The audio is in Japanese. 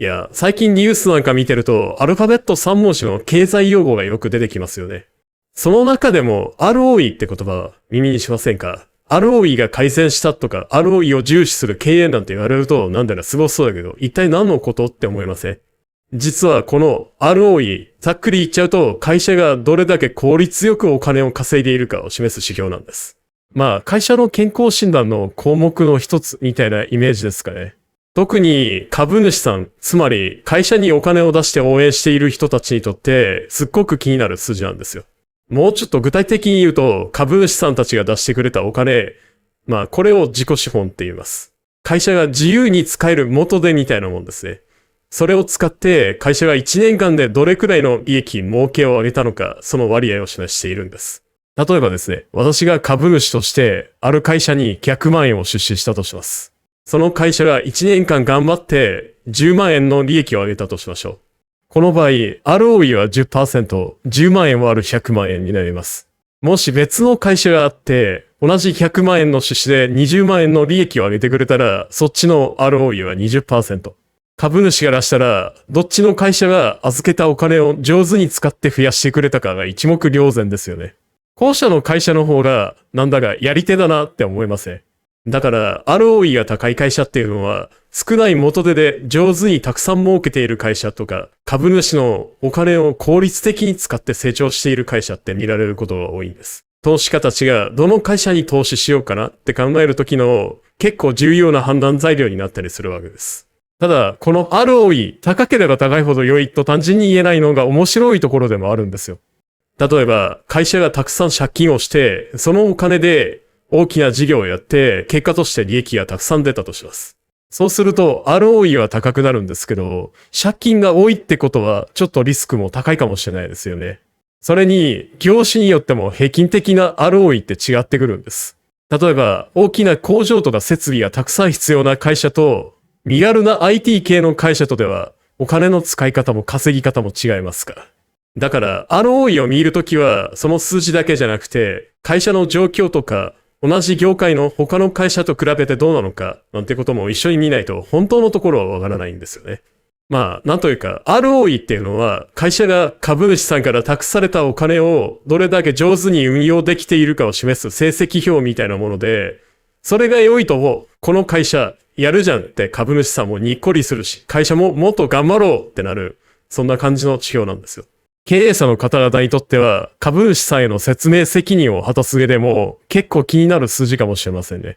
いや、最近ニュースなんか見てると、アルファベット3文字の経済用語がよく出てきますよね。その中でも、ROE って言葉は耳にしませんか？ ROE が改善したとか、ROE を重視する経営なんて言われると、なんだらすごそうだけど、一体何のことって思いません？実はこの ROE、ざっくり言っちゃうと、会社がどれだけ効率よくお金を稼いでいるかを示す指標なんです。まあ、会社の健康診断の項目の一つみたいなイメージですかね。特に株主さん、つまり会社にお金を出して応援している人たちにとってすっごく気になる数字なんですよ。もうちょっと具体的に言うと、株主さんたちが出してくれたお金、まあこれを自己資本って言います。会社が自由に使える元手みたいなもんですね。それを使って会社が1年間でどれくらいの利益、儲けを上げたのか、その割合を示しているんです。例えばですね、私が株主としてある会社に100万円を出資したとします。その会社が1年間頑張って10万円の利益を上げたとしましょう。この場合、ROE は 10%、10万円割る100万円になります。もし別の会社があって、同じ100万円の出資で20万円の利益を上げてくれたら、そっちの ROE は 20%。株主が出したら、どっちの会社が預けたお金を上手に使って増やしてくれたかが一目瞭然ですよね。後者の会社の方が、なんだかやり手だなって思いません？だから、ROE が高い会社っていうのは、少ない元手で上手にたくさん儲けている会社とか、株主のお金を効率的に使って成長している会社って見られることが多いんです。投資家たちがどの会社に投資しようかなって考えるときの結構重要な判断材料になったりするわけです。ただ、この ROE、高ければ高いほど良いと単純に言えないのが面白いところでもあるんですよ。例えば、会社がたくさん借金をして、そのお金で大きな事業をやって、結果として利益がたくさん出たとします。そうすると、ROE は高くなるんですけど、借金が多いってことは、ちょっとリスクも高いかもしれないですよね。それに、業種によっても平均的な ROE って違ってくるんです。例えば、大きな工場とか設備がたくさん必要な会社と、身軽な IT 系の会社とでは、お金の使い方も稼ぎ方も違いますから。だから、ROE を見るときは、その数字だけじゃなくて、会社の状況とか、同じ業界の他の会社と比べてどうなのか、なんてことも一緒に見ないと、本当のところはわからないんですよね。まあ、なんというか、ROE っていうのは、会社が株主さんから託されたお金を、どれだけ上手に運用できているかを示す成績表みたいなもので、それが良いと、この会社、やるじゃんって株主さんもにっこりするし、会社ももっと頑張ろうってなる、そんな感じの指標なんですよ。経営者の方々にとっては、株主さんへの説明責任を果たす上でも、結構気になる数字かもしれませんね。